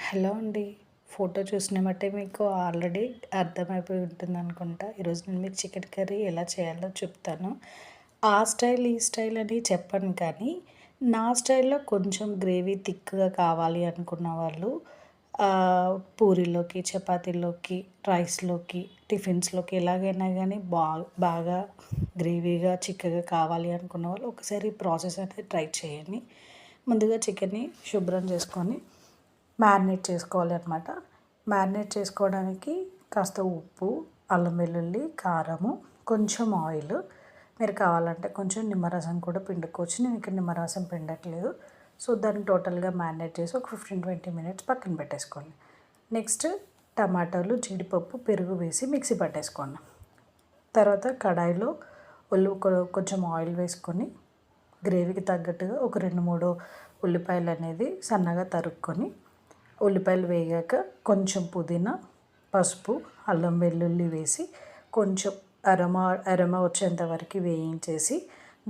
Hello అండి. Photo చూసిన బట్టే మీకు ఆల్రెడీ అర్థమైపోయి ఉంటుందనుకుంటా. ఈరోజు నేను మీకు చికెన్ కర్రీ ఎలా చేయాలో చెప్తాను. ఆ స్టైల్, ఈ స్టైల్ అని చెప్పను కానీ, నా స్టైల్‌లో కొంచెం గ్రేవీ థిక్‌గా కావాలి అనుకున్న వాళ్ళు పూరీలోకి, చపాతీలోకి, రైస్‌లోకి, టిఫిన్స్‌లోకి ఎలాగైనా గానీ బాగా గ్రేవీగా, చిక్కగా కావాలి అనుకున్న వాళ్ళు ఒకసారి ఈ ప్రాసెస్ అనేది ట్రై చేయండి. ముందుగా చికెన్‌ని శుభ్రం చేసుకొని మ్యారినేట్ చేసుకోవాలి అనమాట. మ్యారినేట్ చేసుకోవడానికి కాస్త ఉప్పు, అల్లం వెల్లుల్లి, కారము, కొంచెం ఆయిల్, మీరు కావాలంటే కొంచెం నిమ్మరసం కూడా పిండుకోవచ్చు. నేను ఇక్కడ నిమ్మరసం పిండట్లేదు. సో దాన్ని టోటల్గా మ్యారినేట్ చేసి ఒక 15-20 మినిట్స్ పక్కన పెట్టేసుకోండి. నెక్స్ట్ టమాటాలు, జీడిపప్పు, పెరుగు వేసి మిక్సీ పట్టేసుకోండి. తర్వాత కడాయిలో కొంచెం ఆయిల్ వేసుకొని గ్రేవీకి తగ్గట్టుగా ఒక 2-3 ఉల్లిపాయలు అనేది సన్నగా తరుక్కొని, ఉల్లిపాయలు వేగాక కొంచెం పుదీనా, పసుపు, అల్లం వెల్లుల్లి వేసి కొంచెం అరమ వచ్చేంత వరకు వేయించేసి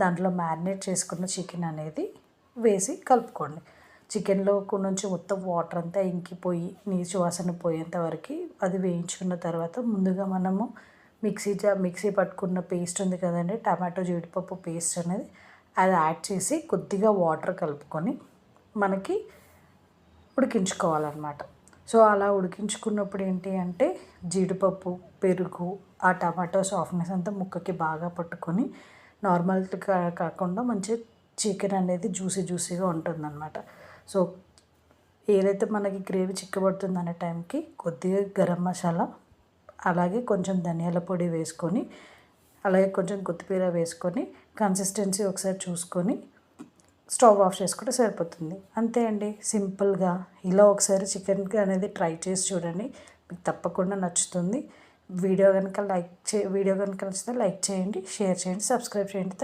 దాంట్లో మ్యారినేట్ చేసుకున్న చికెన్ అనేది వేసి కలుపుకోండి. చికెన్లో నుంచి మొత్తం వాటర్ అంతా ఇంకిపోయి నీచు వాసన పోయేంత వరకు అది వేయించుకున్న తర్వాత ముందుగా మనము మిక్సీ పట్టుకున్న పేస్ట్ ఉంది కదండి, టమాటో జీడిపప్పు పేస్ట్ అనేది అది యాడ్ చేసి కొద్దిగా వాటర్ కలుపుకొని మనకి ఉడికించుకోవాలన్నమాట. సో అలా ఉడికించుకున్నప్పుడు ఏంటి అంటే జీడిపప్పు, పెరుగు, ఆ టమాటో సాఫ్ట్నెస్ అంతా ముక్కకి బాగా పట్టుకొని నార్మల్గా కాకుండా మంచిగా చికెన్ అనేది జ్యూసీగా ఉంటుందన్నమాట. సో ఏదైతే మనకి గ్రేవీ చిక్కబడుతుందనే టైంకి కొద్దిగా గరం మసాలా, అలాగే కొంచెం ధనియాల పొడి వేసుకొని, అలాగే కొంచెం కొత్తిమీర వేసుకొని కన్సిస్టెన్సీ ఒకసారి చూసుకొని స్టవ్ ఆఫ్ చేసుకుంటే సరిపోతుంది. అంతే అండి, సింపుల్గా. ఇలా ఒకసారి చికెన్ అనేది ట్రై చేసి చూడండి, మీకు తప్పకుండా నచ్చుతుంది. వీడియో కనుక నచ్చితే లైక్ చేయండి, షేర్ చేయండి, సబ్స్క్రైబ్ చేయండి.